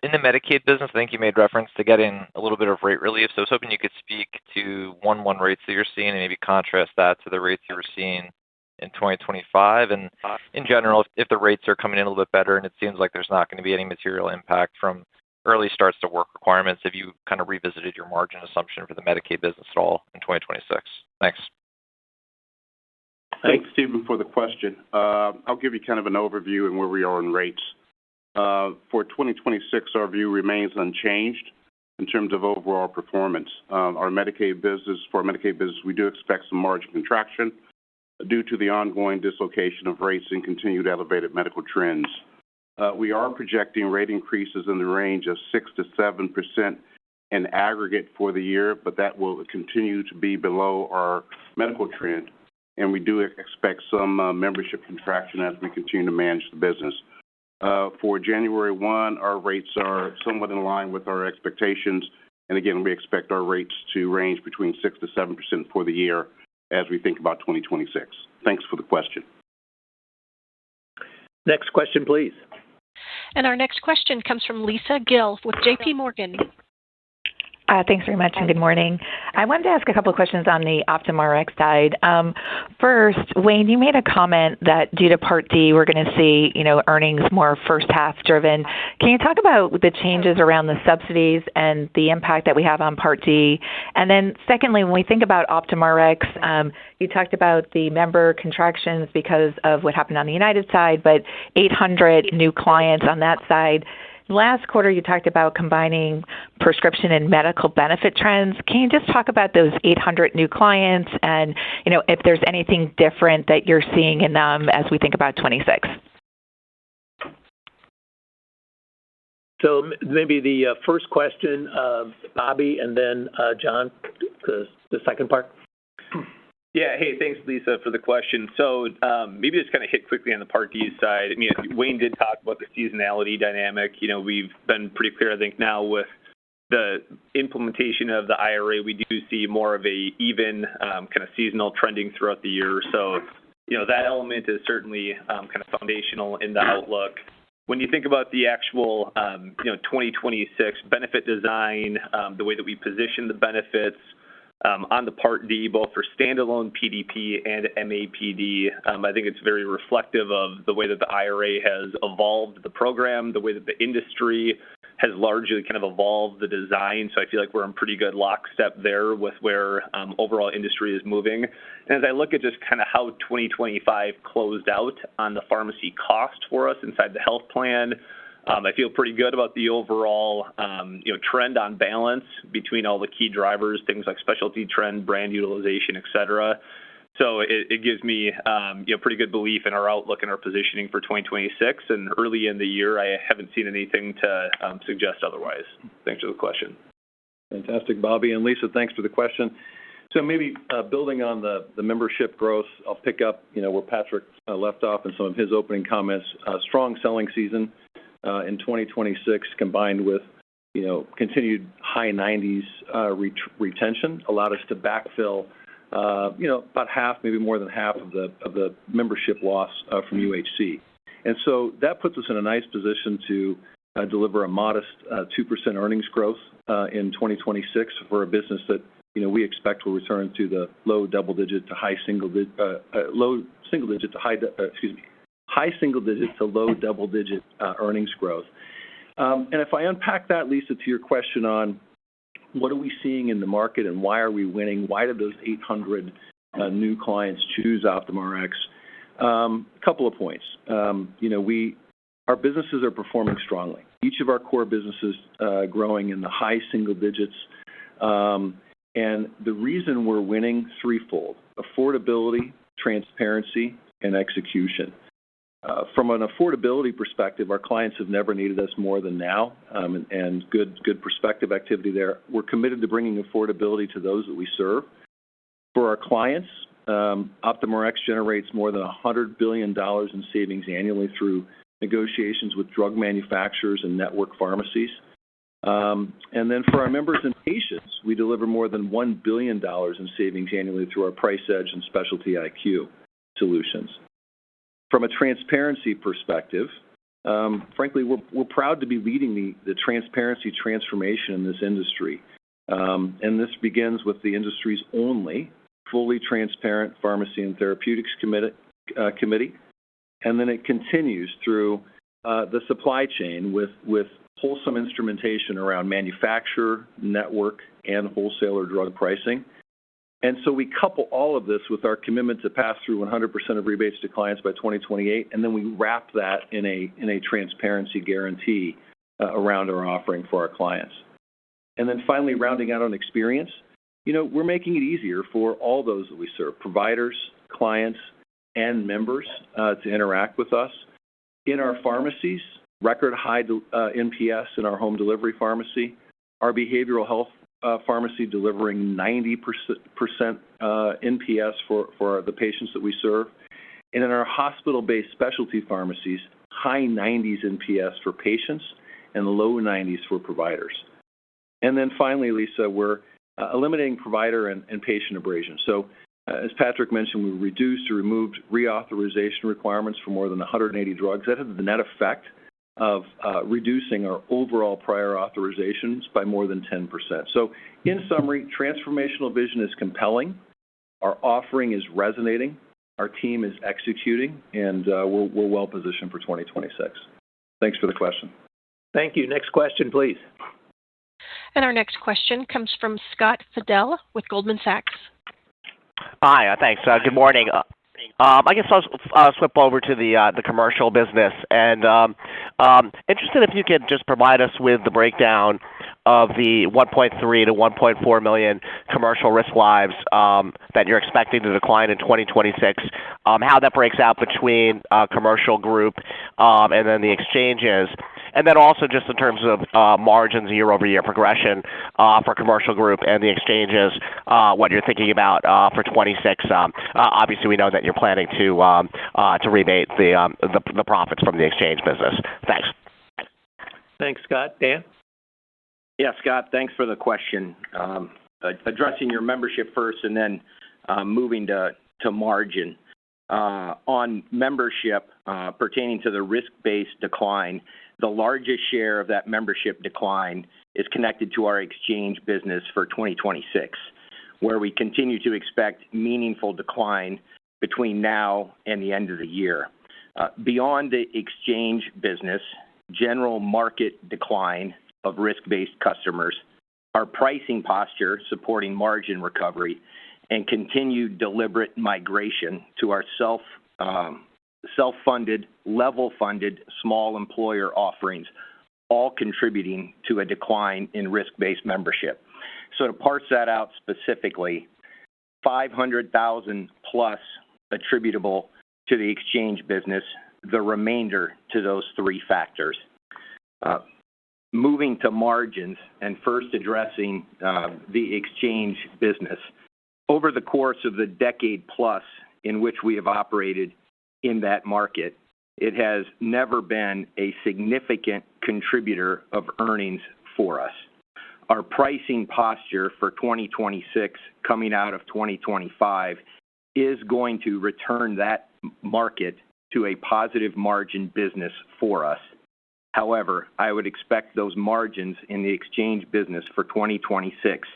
In the Medicaid business, I think you made reference to getting a little bit of rate relief. So I was hoping you could speak to 1/1 rates that you're seeing and maybe contrast that to the rates you were seeing in 2025. And in general, if the rates are coming in a little bit better and it seems like there's not going to be any material impact from early starts to work requirements, have you kind of revisited your margin assumption for the Medicaid business at all in 2026? Thanks. Thanks, Stephen, for the question. I'll give you kind of an overview and where we are in rates. For 2026, our view remains unchanged in terms of overall performance. For our Medicaid business, we do expect some margin contraction due to the ongoing dislocation of rates and continued elevated medical trends. We are projecting rate increases in the range of 6 to 7% in aggregate for the year, but that will continue to be below our medical trend. And we do expect some membership contraction as we continue to manage the business. For January 1, our rates are somewhat in line with our expectations. And again, we expect our rates to range between 6 to 7% for the year as we think about 2026. Thanks for the question. Next question, please. And our next question comes from Lisa Gill with J.P. Morgan. Thanks very much, and good morning. I wanted to ask a couple of questions on the Optum Rx side. First, Wayne, you made a comment that due to Part D, we're going to see, earnings more first half driven. Can you talk about the changes around the subsidies and the impact that we have on Part D? And then secondly, when we think about Optum Rx, you talked about the member contractions because of what happened on the United side, but 800 new clients on that side. Last quarter, you talked about combining prescription and medical benefit trends. Can you just talk about those 800 new clients and, if there's anything different that you're seeing in them as we think about 26? So maybe the first question, Bobby, and then John, the second part. Yeah. Hey, thanks, Lisa, for the question. So maybe just kind of hit quickly on the Part D side. I mean, Wayne did talk about the seasonality dynamic. We've been pretty clear, I think, now with the implementation of the IRA, we do see more of a even kind of seasonal trending throughout the year. So, that element is certainly kind of foundational in the outlook. When you think about the actual, 2026 benefit design, the way that we position the benefits, on the Part D, both for standalone PDP and MAPD, I think it's very reflective of the way that the IRA has evolved the program, the way that the industry has largely kind of evolved the design. So I feel like we're in pretty good lockstep there with where overall industry is moving. And as I look at just kind of how 2025 closed out on the pharmacy cost for us inside the health plan, I feel pretty good about the overall, trend on balance between all the key drivers, things like specialty trend, brand utilization, et cetera. So it gives me, pretty good belief in our outlook and our positioning for 2026. And early in the year, I haven't seen anything to suggest otherwise. Thanks for the question. Fantastic, Bobby. And Lisa, thanks for the question. So maybe building on the membership growth, I'll pick up, where Patrick left off in some of his opening comments. Strong selling season in 2026 combined with, continued high 90s retention allowed us to backfill, about half, maybe more than half of the membership loss from UHC. And so that puts us in a nice position to deliver a modest 2% earnings growth in 2026 for a business that, we expect will return to the low single digit to low double digit earnings growth. And if I unpack that, Lisa, to your question on what are we seeing in the market and why are we winning? Why did those 800 new clients choose Optum Rx? Couple of points. Our businesses are performing strongly. Each of our core businesses growing in the high single digits. And the reason we're winning threefold: affordability, transparency, and execution. From an affordability perspective, our clients have never needed us more than now, and good prospective activity there. We're committed to bringing affordability to those that we serve. For our clients, Optum Rx generates more than $100 billion in savings annually through negotiations with drug manufacturers and network pharmacies. And then for our members and patients, we deliver more than $1 billion in savings annually through our Price Edge and Specialty IQ solutions. From a transparency perspective, frankly, we're proud to be leading the transparency transformation in this industry. And this begins with the industry's only fully transparent Pharmacy and Therapeutics Committee. And then it continues through the supply chain with wholesome instrumentation around manufacturer, network, and wholesaler drug pricing. And so we couple all of this with our commitment to pass through 100% of rebates to clients by 2028, and then we wrap that in a transparency guarantee around our offering for our clients. And then finally, rounding out on experience, we're making it easier for all those that we serve, providers, clients, and members to interact with us. In our pharmacies, record high NPS in our home delivery pharmacy, our behavioral health pharmacy delivering 90% NPS for the patients that we serve. And in our hospital-based specialty pharmacies, high 90s NPS for patients and low 90s for providers. And then finally, Lisa, we're eliminating provider and patient abrasion. So as Patrick mentioned, we reduced or removed reauthorization requirements for more than 180 drugs. That had the net effect of reducing our overall prior authorizations by more than 10%. So in summary, transformational vision is compelling. Our offering is resonating. Our team is executing, and we're well positioned for 2026. Thanks for the question. Thank you. Next question, please. And our next question comes from Scott Fidel with Goldman Sachs. Hi, thanks. Good morning. I guess I'll flip over to the commercial business, and interested if you could just provide us with the breakdown of the 1.3 to 1.4 million commercial risk lives that you're expecting to decline in 2026, how that breaks out between commercial group and then the exchanges. And then also just in terms of margins year-over-year progression for commercial group and the exchanges, what you're thinking about for 26. Obviously, we know that you're planning to rebate the profits from the exchange business. Thanks. Thanks, Scott. Dan? Yeah, Scott, thanks for the question. Addressing your membership first and then moving to margin. On membership pertaining to the risk-based decline, the largest share of that membership decline is connected to our exchange business for 2026, where we continue to expect meaningful decline between now and the end of the year. Beyond the exchange business, general market decline of risk-based customers, our pricing posture supporting margin recovery, and continued deliberate migration to our self-funded, level-funded small employer offerings, all contributing to a decline in risk-based membership. So to parse that out specifically, 500,000 plus attributable to the exchange business, the remainder to those three factors. Moving to margins and first addressing the exchange business. Over the course of the decade plus in which we have operated in that market, it has never been a significant contributor of earnings for us. Our pricing posture for 2026 coming out of 2025 is going to return that market to a positive margin business for us. However, I would expect those margins in the exchange business for 2026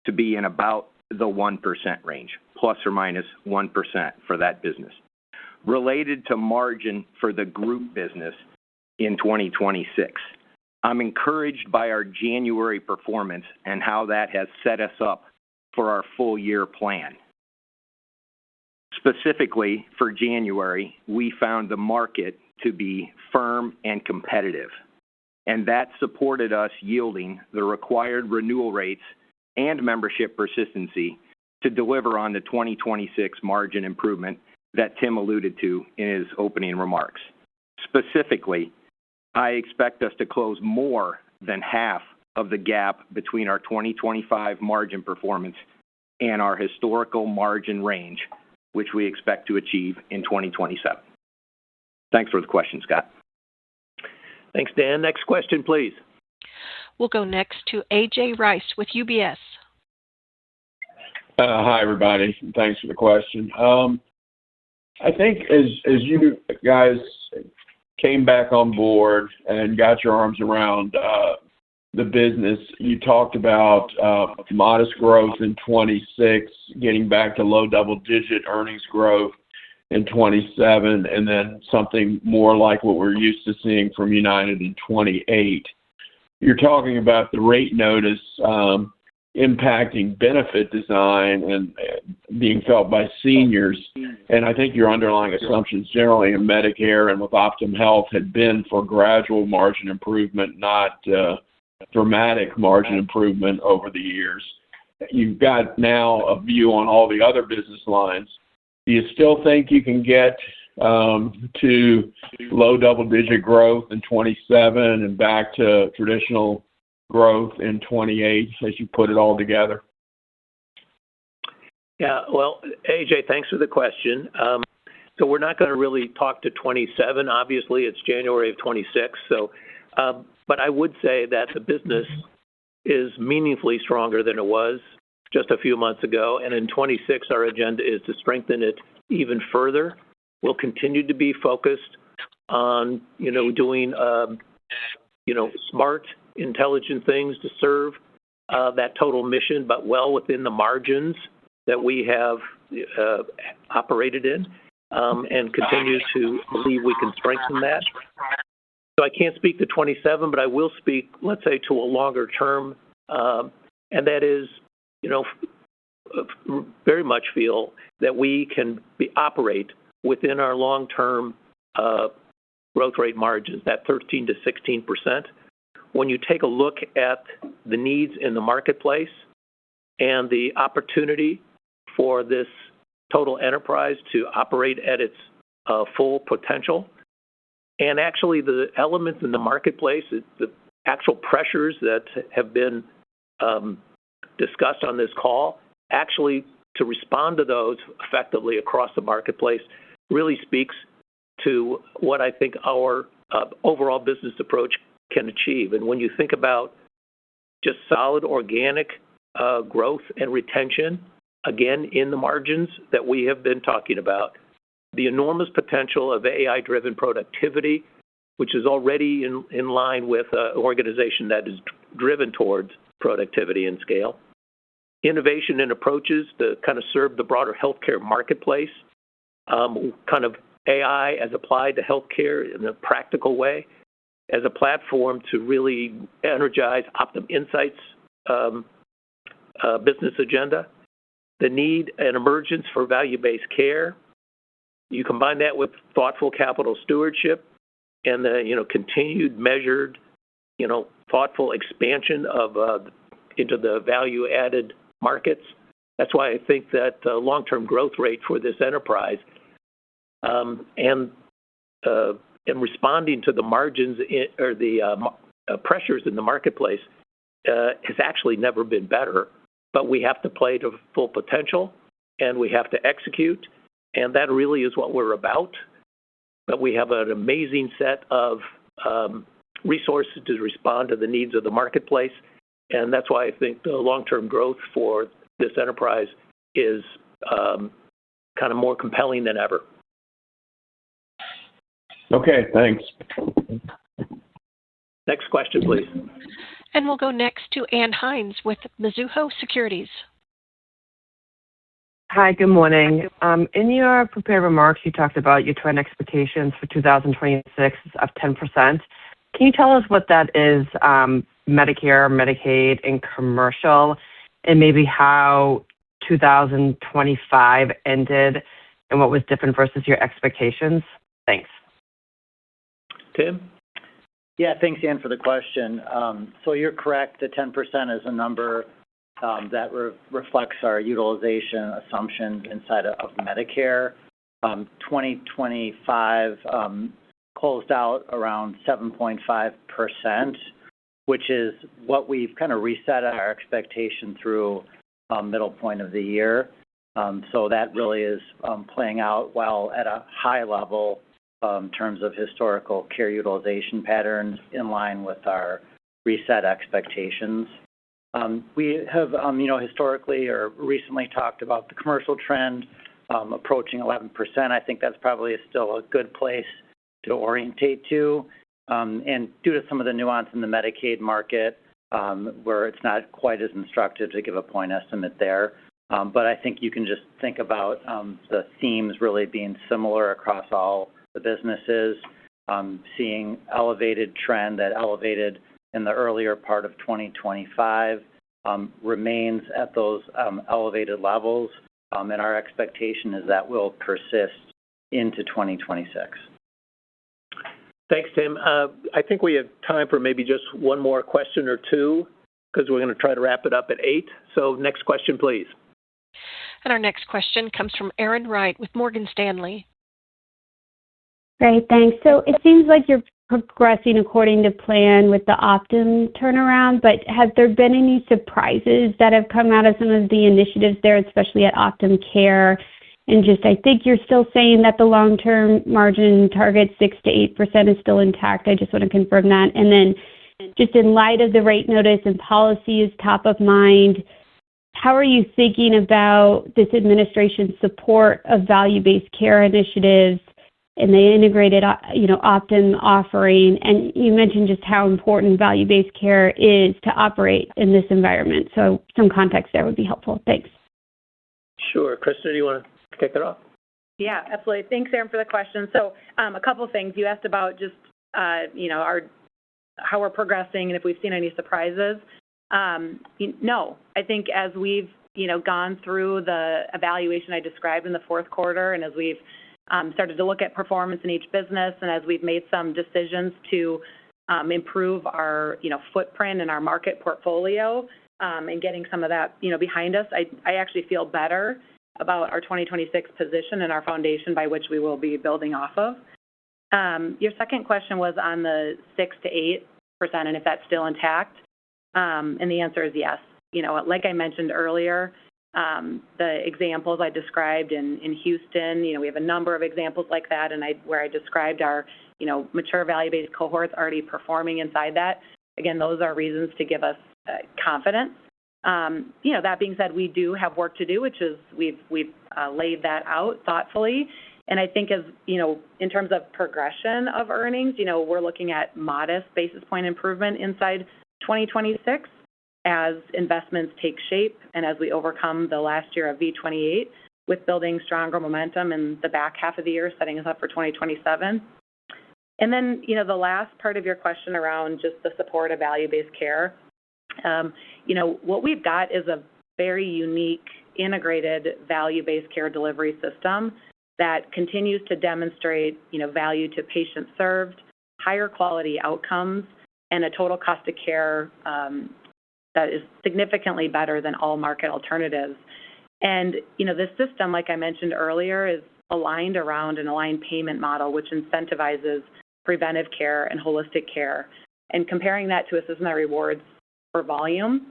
to be in about the 1% range, plus or minus 1% for that business. Related to margin for the group business in 2026, I'm encouraged by our January performance and how that has set us up for our full year plan. Specifically for January, we found the market to be firm and competitive, and that supported us yielding the required renewal rates and membership persistency to deliver on the 2026 margin improvement that Tim alluded to in his opening remarks. Specifically, I expect us to close more than half of the gap between our 2025 margin performance and our historical margin range, which we expect to achieve in 2027. Thanks for the question, Scott. Thanks, Dan. Next question, please. We'll go next to A.J. Rice with UBS. Hi, everybody. Thanks for the question. I think as you guys came back on board and got your arms around the business, you talked about modest growth in 26, getting back to low double-digit earnings growth in 27, and then something more like what we're used to seeing from United in 28. You're talking about the rate notice impacting benefit design and being felt by seniors, and I think your underlying assumptions generally in Medicare and with Optum Health had been for gradual margin improvement, not dramatic margin improvement over the years. You've got now a view on all the other business lines. Do you still think you can get to low double-digit growth in 27 and back to traditional growth in 28 as you put it all together? Yeah, well, AJ, thanks for the question. So we're not going to really talk to 27. Obviously, it's January of 26. So, but I would say that the business is meaningfully stronger than it was just a few months ago. And in 26, our agenda is to strengthen it even further. We'll continue to be focused on, doing, smart, intelligent things to serve that total mission, but well within the margins that we have operated in, and continue to believe we can strengthen that. So I can't speak to 27, but I will speak, let's say, to a longer term, and that is, very much feel that we can operate within our long-term growth rate margins, that 13 to 16%. When you take a look at the needs in the marketplace and the opportunity for this total enterprise to operate at its full potential, and actually the elements in the marketplace, the actual pressures that have been discussed on this call, actually to respond to those effectively across the marketplace really speaks to what I think our overall business approach can achieve. And when you think about just solid organic growth and retention, again, in the margins that we have been talking about, the enormous potential of AI-driven productivity, which is already in line with an organization that is driven towards productivity and scale, innovation and approaches to kind of serve the broader healthcare marketplace, kind of AI as applied to healthcare in a practical way, as a platform to really energize Optum Insight's business agenda, the need and emergence for value-based care. You combine that with thoughtful capital stewardship and the continued measured, thoughtful expansion of into the value-added markets. That's why I think that the long-term growth rate for this enterprise and responding to the margins or the pressures in the marketplace has actually never been better. But we have to play to full potential, and we have to execute, and that really is what we're about. But we have an amazing set of resources to respond to the needs of the marketplace, and that's why I think the long-term growth for this enterprise is kind of more compelling than ever. Okay, thanks. Next question, please. And we'll go next to Ann Hines with Mizuho Securities. Hi, good morning. In your prepared remarks, you talked about your trend expectations for 2026 of 10%. Can you tell us what that is, Medicare, Medicaid, and commercial, and maybe how 2025 ended and what was different versus your expectations? Thanks. Tim? Yeah, thanks, Ann, for the question. So you're correct. The 10% is a number that reflects our utilization assumptions inside of Medicare. 2025 closed out around 7.5%, which is what we've kind of reset our expectation through middle point of the year. So that really is playing out well at a high level in terms of historical care utilization patterns in line with our reset expectations. We have, historically or recently talked about the commercial trend approaching 11%. I think that's probably still a good place orientate to. And due to some of the nuance in the Medicaid market, where it's not quite as instructive to give a point estimate there. But I think you can just think about the themes really being similar across all the businesses, seeing elevated trend that elevated in the earlier part of 2025, remains at those elevated levels, and our expectation is that will persist into 2026. Thanks, Tim. I think we have time for maybe just one more question or two, because we're going to try to wrap it up at 8. So next question, please. And our next question comes from Erin Wright with Morgan Stanley. Great, thanks. So it seems like you're progressing according to plan with the Optum turnaround, but has there been any surprises that have come out of some of the initiatives there, especially at Optum Care? And just, I think you're still saying that the long-term margin target 6 to 8% is still intact. I just want to confirm that. And then just in light of the rate notice and policy is top of mind, how are you thinking about this administration's support of value-based care initiatives and the integrated, Optum offering? And you mentioned just how important value-based care is to operate in this environment. So some context there would be helpful. Thanks. Sure. Krista, do you want to kick it off? Yeah, absolutely. Thanks, Erin, for the question. So a couple things. You asked about just, how we're progressing and if we've seen any surprises. No, I think as we've, gone through the evaluation I described in the fourth quarter, and as we've started to look at performance in each business, and as we've made some decisions to improve our, footprint and our market portfolio, and getting some of that, behind us, I actually feel better about our 2026 position and our foundation by which we will be building off of. Your second question was on the 6 to 8% and if that's still intact. And the answer is yes. Like I mentioned earlier, the examples I described in Houston, we have a number of examples like that, and where I described our, mature value-based cohorts already performing inside that. Again, those are reasons to give us confidence. That being said, we do have work to do, which is we've laid that out thoughtfully. And I think as, in terms of progression of earnings, we're looking at modest basis point improvement inside 2026 as investments take shape and as we overcome the last year of V28 with building stronger momentum in the back half of the year, setting us up for 2027. And then, the last part of your question around just the support of value-based care, what we've got is a very unique integrated value-based care delivery system that continues to demonstrate, value to patients served, higher quality outcomes, and a total cost of care that is significantly better than all market alternatives. And, this system, like I mentioned earlier, is aligned around an aligned payment model, which incentivizes preventive care and holistic care. And comparing that to a system that rewards for volume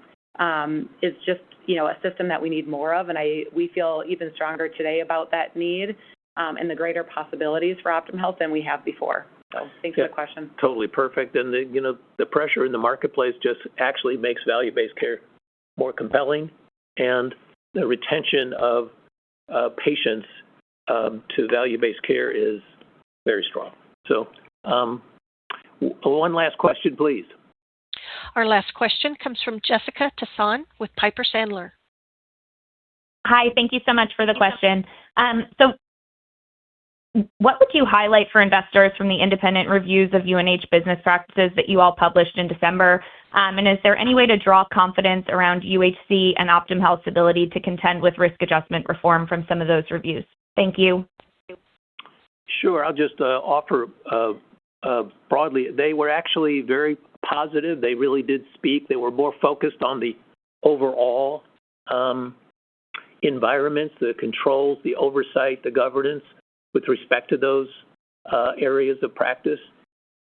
is just, a system that we need more of. And we feel even stronger today about that need and the greater possibilities for Optum Health than we have before. So thanks for the question. Totally perfect. And the pressure in the marketplace just actually makes value-based care more compelling, and the retention of patients to value-based care is very strong. So one last question, please. Our last question comes from Jessica Tassan with Piper Sandler. Hi, thank you so much for the question. So what would you highlight for investors from the independent reviews of UNH business practices that you all published in December? And is there any way to draw confidence around UHC and Optum Health's ability to contend with risk adjustment reform from some of those reviews? Thank you. Sure. I'll just offer broadly. They were actually very positive. They really did speak. They were more focused on the overall environments, the controls, the oversight, the governance with respect to those areas of practice,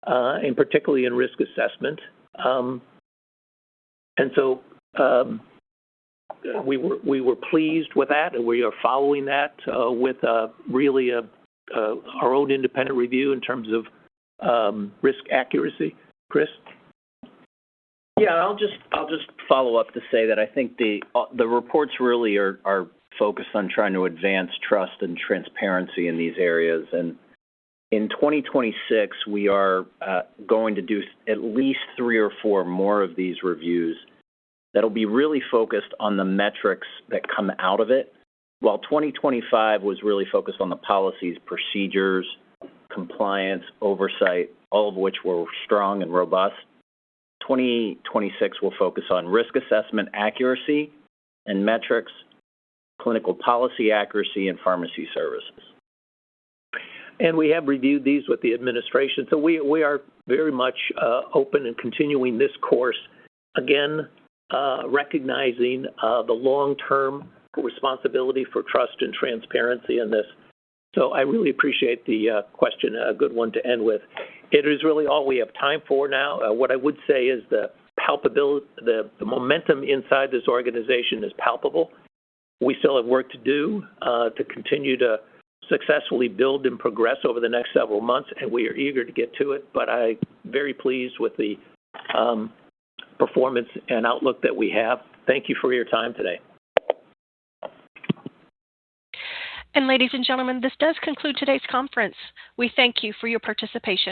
and particularly in risk assessment. And so we were pleased with that, and we are following that with really our own independent review in terms of risk accuracy. Chris? Yeah, I'll just follow up to say that I think the reports really are focused on trying to advance trust and transparency in these areas, and In 2026, we are going to do at least 3 or 4 more of these reviews that'll be really focused on the metrics that come out of it. While 2025 was really focused on the policies, procedures, compliance, oversight, all of which were strong and robust, 2026 will focus on risk assessment accuracy and metrics, clinical policy accuracy, and pharmacy services. And we have reviewed these with the administration, so we are very much open and continuing this course, again, recognizing the long-term responsibility for trust and transparency in this. So I really appreciate the question, a good one to end with. It is really all we have time for now. What I would say is the momentum inside this organization is palpable. We still have work to do to continue to successfully build and progress over the next several months, and we are eager to get to it. But I'm very pleased with the performance and outlook that we have. Thank you for your time today. And ladies and gentlemen, this does conclude today's conference. We thank you for your participation.